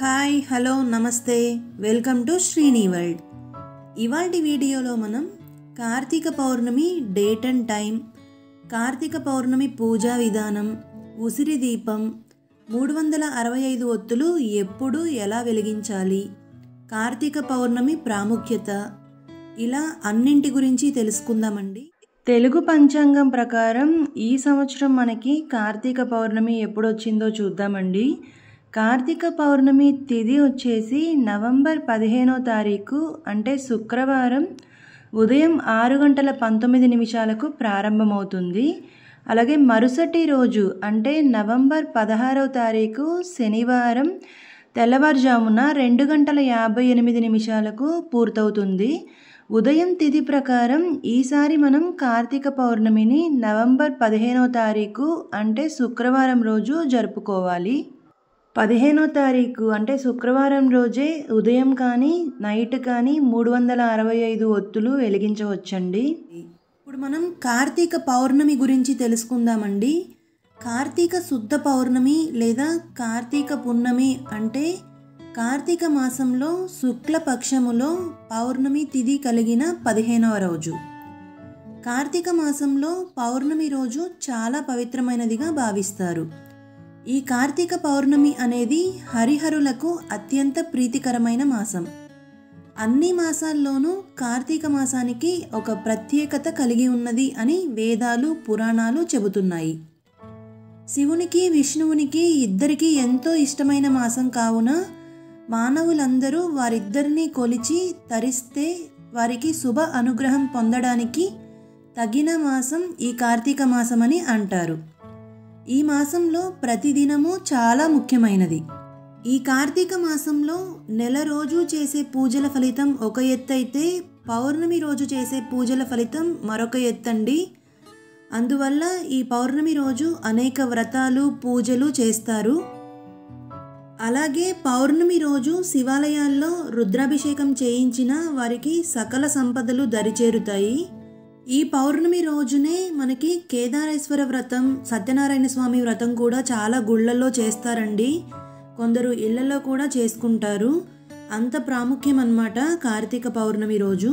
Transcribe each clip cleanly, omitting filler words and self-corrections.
Hi hello నమస్తే welcome to Srini world. ఇవాల్టి వీడియోలో మనం కార్తీక పౌర్ణమి డేట్ అండ్ టైం, కార్తీక పౌర్ణమి పూజా విధానం, ఉసిరి దీపం, 365 ఒత్తులు ఎప్పుడు ఎలా వెలిగించాలి, కార్తీక పౌర్ణమి ప్రాముఖ్యత, ఇలా అన్నింటి గురించి తెలుసుకుందామండి. తెలుగు పంచాంగం ప్రకారం ఈ సంవత్సరం మనకి కార్తీక పౌర్ణమి ఎప్పుడు వచ్చిందో చూద్దామండి. కార్తీక పౌర్ణమి తిథి వచ్చేసి నవంబర్ 15వ తారీఖు అంటే శుక్రవారం ఉదయం 6:19 ప్రారంభమవుతుంది. అలాగే మరుసటి రోజు అంటే నవంబర్ 16వ తారీఖు శనివారం తెల్లవారుజామున 2:58 పూర్తవుతుంది. ఉదయం తిథి ప్రకారం ఈసారి మనం కార్తీక పౌర్ణమిని నవంబర్ 15వ తారీఖు అంటే శుక్రవారం రోజు జరుపుకోవాలి. 15వ తారీఖు అంటే శుక్రవారం రోజే ఉదయం కానీ నైట్ కానీ 365 ఒత్తులు వెలిగించవచ్చండి. ఇప్పుడు మనం కార్తీక పౌర్ణమి గురించి తెలుసుకుందామండి. కార్తీక శుద్ధ పౌర్ణమి లేదా కార్తీక పున్నమి అంటే కార్తీక మాసంలో శుక్లపక్షములో పౌర్ణమి తిథి కలిగిన 15వ రోజు. కార్తీక మాసంలో పౌర్ణమి రోజు చాలా పవిత్రమైనదిగా భావిస్తారు. ఈ కార్తీక పౌర్ణమి అనేది హరిహరులకు అత్యంత ప్రీతికరమైన మాసం. అన్ని మాసాల్లోనూ కార్తీక మాసానికి ఒక ప్రత్యేకత కలిగి ఉన్నది అని వేదాలు పురాణాలు చెబుతున్నాయి. శివునికి విష్ణువునికి ఇద్దరికీ ఎంతో ఇష్టమైన మాసం కావున మానవులందరూ వారిద్దరినీ కొలిచి తరిస్తే వారికి శుభ అనుగ్రహం పొందడానికి తగిన మాసం ఈ కార్తీక మాసమని అంటారు. ఈ మాసంలో ప్రతిదినము చాలా ముఖ్యమైనది. ఈ కార్తీక మాసంలో నెల రోజు చేసే పూజల ఫలితం ఒక ఎత్తు అయితే పౌర్ణమి రోజు చేసే పూజల ఫలితం మరొక ఎత్తండి. అందువల్ల ఈ పౌర్ణమి రోజు అనేక వ్రతాలు పూజలు చేస్తారు. అలాగే పౌర్ణమి రోజు శివాలయాల్లో రుద్రాభిషేకం చేయించిన వారికి సకల సంపదలు దరిచేరుతాయి. ఈ పౌర్ణమి రోజునే మనకి కేదారేశ్వర వ్రతం, సత్యనారాయణ స్వామి వ్రతం కూడా చాలా గుళ్ళల్లో చేస్తారండి. కొందరు ఇళ్లలో కూడా చేసుకుంటారు. అంత ప్రాముఖ్యం అన్నమాట కార్తీక పౌర్ణమి రోజు.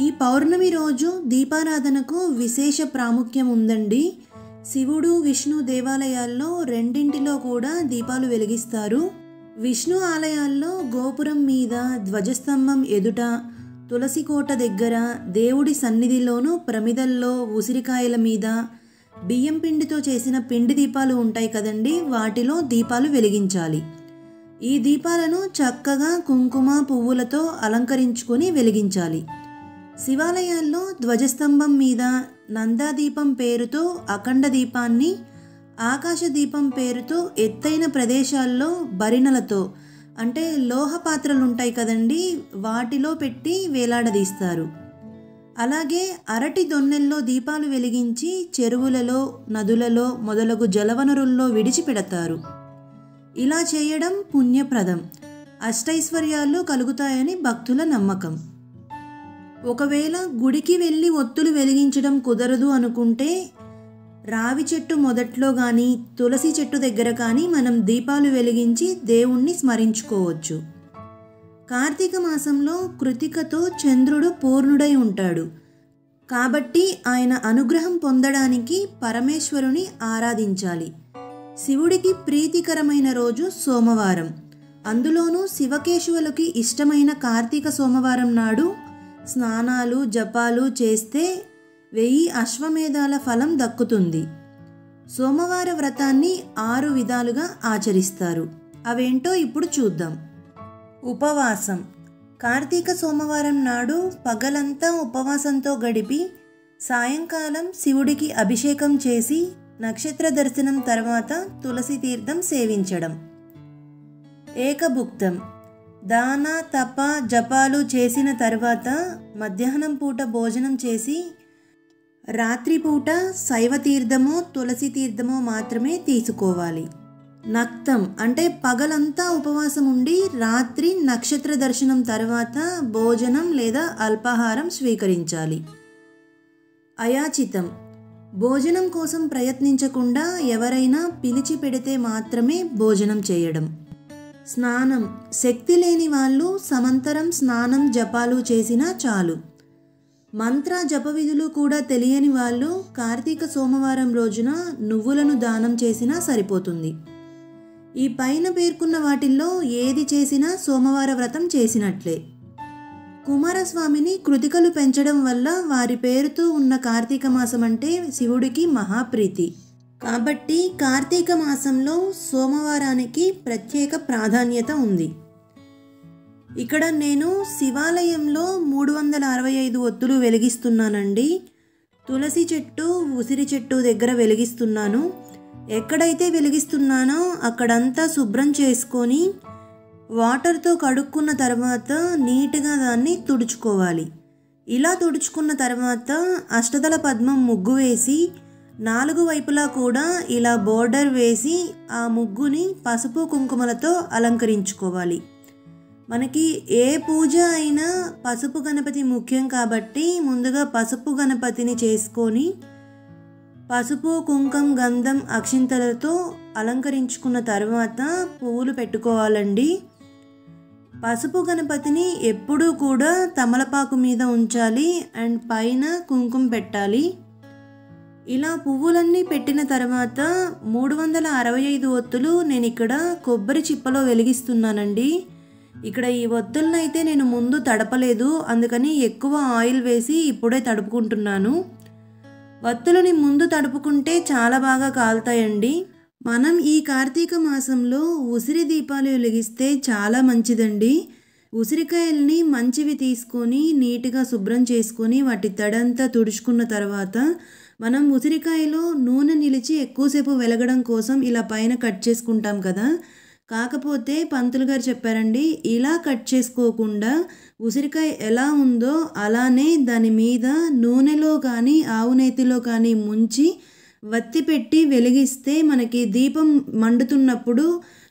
ఈ పౌర్ణమి రోజు దీపారాధనకు విశేష ప్రాముఖ్యం ఉందండి. శివుడు విష్ణు దేవాలయాల్లో రెండింటిలో కూడా దీపాలు వెలిగిస్తారు. విష్ణు ఆలయాల్లో గోపురం మీద, ధ్వజస్తంభం ఎదుట, తులసి కోట దగ్గర, దేవుడి సన్నిధిలోనూ ప్రమిదల్లో, ఉసిరికాయల మీద బియ్యం పిండితో చేసిన పిండి దీపాలు ఉంటాయి కదండి, వాటిలో దీపాలు వెలిగించాలి. ఈ దీపాలను చక్కగా కుంకుమ పువ్వులతో అలంకరించుకొని వెలిగించాలి. శివాలయాల్లో ధ్వజస్తంభం మీద నందాదీపం పేరుతో అఖండ దీపాన్ని, ఆకాశ దీపం పేరుతో ఎత్తైన ప్రదేశాల్లో బరిణలతో అంటే లోహ పాత్రలు ఉంటాయి కదండి, వాటిలో పెట్టి వేలాడదీస్తారు. అలాగే అరటి దొన్నెల్లో దీపాలు వెలిగించి చెరువులలో, నదులలో మొదలగు జలవనరుల్లో విడిచిపెడతారు. ఇలా చేయడం పుణ్యప్రదం, అష్టైశ్వర్యాలు కలుగుతాయని భక్తుల నమ్మకం. ఒకవేళ గుడికి వెళ్ళి ఒత్తులు వెలిగించడం కుదరదు అనుకుంటే రావి చెట్టు మొదట్లో కానీ తులసి చెట్టు దగ్గర కానీ మనం దీపాలు వెలిగించి దేవుణ్ణి స్మరించుకోవచ్చు. కార్తీక మాసంలో కృతికతో చంద్రుడు పూర్ణుడై ఉంటాడు కాబట్టి ఆయన అనుగ్రహం పొందడానికి పరమేశ్వరుని ఆరాధించాలి. శివుడికి ప్రీతికరమైన రోజు సోమవారం. అందులోనూ శివకేశవులకి ఇష్టమైన కార్తీక సోమవారం నాడు స్నానాలు జపాలు చేస్తే 1000 అశ్వమేధాల ఫలం దక్కుతుంది. సోమవార వ్రతాన్ని 6 విధాలుగా ఆచరిస్తారు. అవేంటో ఇప్పుడు చూద్దాం. ఉపవాసం. కార్తీక సోమవారం నాడు పగలంతా ఉపవాసంతో గడిపి సాయంకాలం శివుడికి అభిషేకం చేసి నక్షత్ర దర్శనం తర్వాత తులసి తీర్థం సేవించడం. ఏకభుక్తం. దాన తప జపాలు చేసిన తర్వాత మధ్యాహ్నం పూట భోజనం చేసి రాత్రిపూట శైవ తీర్థమో తులసి తీర్థమో మాత్రమే తీసుకోవాలి. నక్తం అంటే పగలంతా ఉపవాసం ఉండి రాత్రి నక్షత్ర దర్శనం తర్వాత భోజనం లేదా అల్పాహారం స్వీకరించాలి. అయాచితం. భోజనం కోసం ప్రయత్నించకుండా ఎవరైనా పిలిచి పెడితే మాత్రమే భోజనం చేయడం. స్నానం శక్తి లేని వాళ్ళు సమంతరం స్నానం జపాలు చేసినా చాలు. మంత్ర జప విధులు కూడా తెలియని వాళ్ళు కార్తీక సోమవారం రోజున నువ్వులను దానం చేసినా సరిపోతుంది. ఈ పైన పేర్కొన్న వాటిల్లో ఏది చేసినా సోమవార వ్రతం చేసినట్లే. కుమారస్వామిని కృతికలు పెంచడం వల్ల వారి పేరుతో ఉన్న కార్తీక మాసం అంటే శివుడికి మహాప్రీతి. కాబట్టి కార్తీక మాసంలో సోమవారానికి ప్రత్యేక ప్రాధాన్యత ఉంది. ఇక్కడ నేను శివాలయంలో 365 ఒత్తులు వెలిగిస్తున్నానండి. తులసి చెట్టు, ఉసిరి చెట్టు దగ్గర వెలిగిస్తున్నాను. ఎక్కడైతే వెలిగిస్తున్నానో అక్కడంతా శుభ్రం చేసుకొని వాటర్తో కడుక్కున్న తర్వాత నీట్గా దాన్ని తుడుచుకోవాలి. ఇలా తుడుచుకున్న తర్వాత అష్టదళ పద్మం ముగ్గు వేసి 4 వైపులా కూడా ఇలా బోర్డర్ వేసి ఆ ముగ్గుని పసుపు కుంకుమలతో అలంకరించుకోవాలి. మనకి ఏ పూజ అయినా పసుపు గణపతి ముఖ్యం కాబట్టి ముందుగా పసుపు గణపతిని చేసుకొని పసుపు, కుంకం, గంధం, అక్షింతలతో అలంకరించుకున్న తర్వాత పువ్వులు పెట్టుకోవాలండి. పసుపు గణపతిని ఎప్పుడూ కూడా తమలపాకు మీద ఉంచాలి అండ్ పైన కుంకుమ పెట్టాలి. ఇలా పువ్వులన్నీ పెట్టిన తర్వాత 365 ఒత్తులు నేను ఇక్కడ కొబ్బరి చిప్పలో వెలిగిస్తున్నానండి. ఇక్కడ ఈ ఒత్తులను అయితే నేను ముందు తడపలేదు, అందుకని ఎక్కువ ఆయిల్ వేసి ఇప్పుడే తడుపుకుంటున్నాను. ఒత్తులని ముందు తడుపుకుంటే చాలా బాగా కాలుతాయండి. మనం ఈ కార్తీక మాసంలో ఉసిరి దీపాలు వెలిగిస్తే చాలా మంచిదండి. ఉసిరికాయల్ని మంచివి తీసుకొని నీట్గా శుభ్రం చేసుకొని వాటి తడంతా తుడుచుకున్న తర్వాత మనం ఉసిరికాయలో నూనె నిలిచి ఎక్కువసేపు వెలగడం కోసం ఇలా పైన కట్ చేసుకుంటాం కదా. కాకపోతే పంతులు గారు చెప్పారండి, ఇలా కట్ చేసుకోకుండా ఉసిరికాయ ఎలా ఉందో అలానే దాని మీద నూనెలో కానీ ఆవు నేతిలో కానీ ముంచి వత్తి పెట్టి వెలిగిస్తే మనకి దీపం మండుతున్నప్పుడు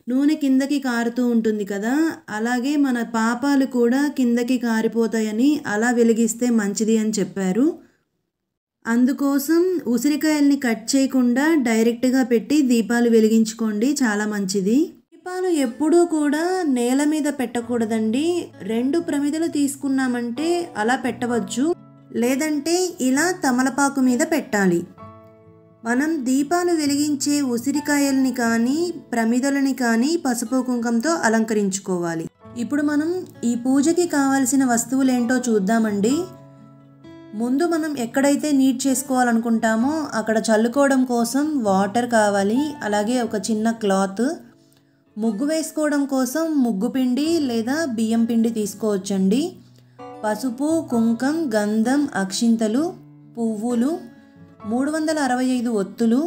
నూనె కిందకి కారుతూ ఉంటుంది కదా, అలాగే మన పాపాలు కూడా కిందకి కారిపోతాయని అలా వెలిగిస్తే మంచిది అని చెప్పారు. అందుకోసం ఉసిరికాయల్ని కట్ చేయకుండా డైరెక్ట్గా పెట్టి దీపాలు వెలిగించుకోండి, చాలా మంచిది. దీపాలు ఎప్పుడూ కూడా నేల మీద పెట్టకూడదండి. 2 ప్రమిదలు తీసుకున్నామంటే అలా పెట్టవచ్చు, లేదంటే ఇలా తమలపాకు మీద పెట్టాలి. మనం దీపాలు వెలిగించే ఉసిరికాయల్ని కానీ ప్రమిదలని కానీ పసుపు కుంకంతో అలంకరించుకోవాలి. ఇప్పుడు మనం ఈ పూజకి కావాల్సిన వస్తువులేంటో చూద్దామండి. ముందు మనం ఎక్కడైతే నీట్ చేసుకోవాలనుకుంటామో అక్కడ చల్లుకోవడం కోసం వాటర్ కావాలి, అలాగే ఒక చిన్న క్లాత్. ముగ్గు వేసుకోవడం కోసం ముగ్గు పిండి లేదా బియ్యం పిండి తీసుకోవచ్చండి. పసుపు, కుంకం, గంధం, అక్షింతలు, పువ్వులు, 365 ఒత్తులు.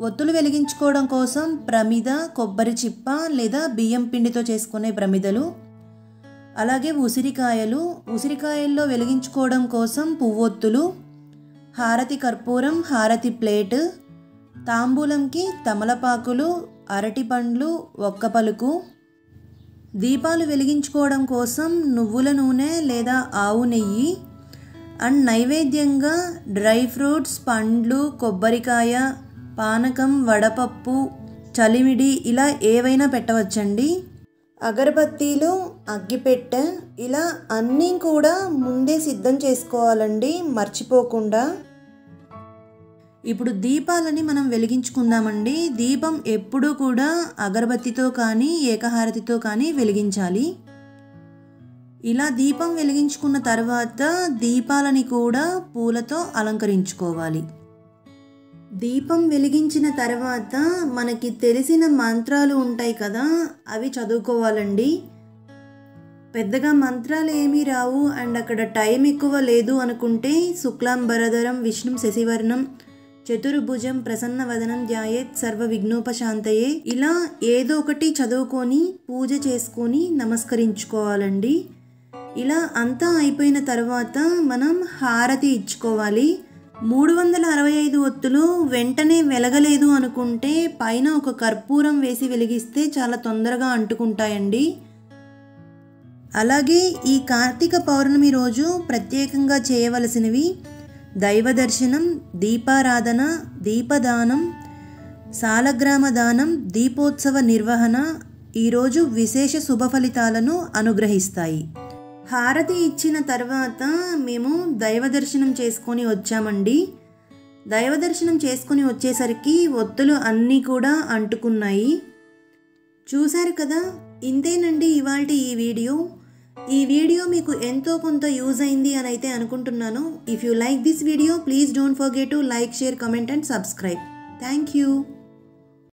ఒత్తులు వెలిగించుకోవడం కోసం ప్రమిద, కొబ్బరి చిప్ప లేదా బియ్యం పిండితో చేసుకునే ప్రమిదలు, అలాగే ఉసిరికాయలు. ఉసిరికాయల్లో వెలిగించుకోవడం కోసం పువ్వొత్తులు, హారతి కర్పూరం, హారతి ప్లేట్, తాంబూలంకి తమలపాకులు, అరటి పండ్లు, ఒక్క పలుకు. దీపాలు వెలిగించుకోవడం కోసం నువ్వుల నూనె లేదా ఆవు నెయ్యి అండ్ నైవేద్యంగా డ్రై ఫ్రూట్స్, పండ్లు, కొబ్బరికాయ, పానకం, వడపప్పు, చలిమిడి ఇలా ఏవైనా పెట్టవచ్చండి. అగరబత్తీలు, అగ్గిపెట్టె ఇలా అన్నీ కూడా ముందే సిద్ధం చేసుకోవాలండి, మర్చిపోకుండా. ఇప్పుడు దీపాలని మనం వెలిగించుకుందామండి. దీపం ఎప్పుడూ కూడా అగరబత్తితో కానీ ఏకహారతితో కానీ వెలిగించాలి. ఇలా దీపం వెలిగించుకున్న తర్వాత దీపాలని కూడా పూలతో అలంకరించుకోవాలి. దీపం వెలిగించిన తర్వాత మనకి తెలిసిన మంత్రాలు ఉంటాయి కదా, అవి చదువుకోవాలండి. పెద్దగా మంత్రాలు ఏమీ రావు అండ్ అక్కడ టైం ఎక్కువ లేదు అనుకుంటే శుక్లాంబరధరం విష్ణుం శశివర్ణం చతుర్భుజం ప్రసన్నవదనం ధ్యాయేత్ సర్వ విఘ్నోపశాంతయే ఇలా ఏదో ఒకటి చదువుకొని పూజ చేసుకొని నమస్కరించుకోవాలండి. ఇలా అంతా అయిపోయిన తర్వాత మనం హారతి ఇచ్చుకోవాలి. 365 ఒత్తులు వెంటనే వెలగలేదు అనుకుంటే పైన ఒక కర్పూరం వేసి వెలిగిస్తే చాలా తొందరగా అంటుకుంటాయండి. అలాగే ఈ కార్తీక పౌర్ణమి రోజు ప్రత్యేకంగా చేయవలసినవి దైవ దర్శనం, దీపారాధన, దీపదానం, సాలగ్రామ దానం, దీపోత్సవ నిర్వహణ, ఈరోజు విశేష శుభ ఫలితాలను అనుగ్రహిస్తాయి. హారతి ఇచ్చిన తర్వాత మేము దైవ దర్శనం చేసుకొని వచ్చామండి. దైవ దర్శనం చేసుకొని వచ్చేసరికి ఒత్తులు అన్నీ కూడా అంటుకున్నాయి. చూశారు కదా, ఇంతేనండి ఇవాల్టి ఈ వీడియో. ఈ వీడియో మీకు ఎంతో కొంత యూజ్ అయింది అని అయితే అనుకుంటున్నాను. If you like this video, please don't forget to like, share, comment and subscribe. Thank you.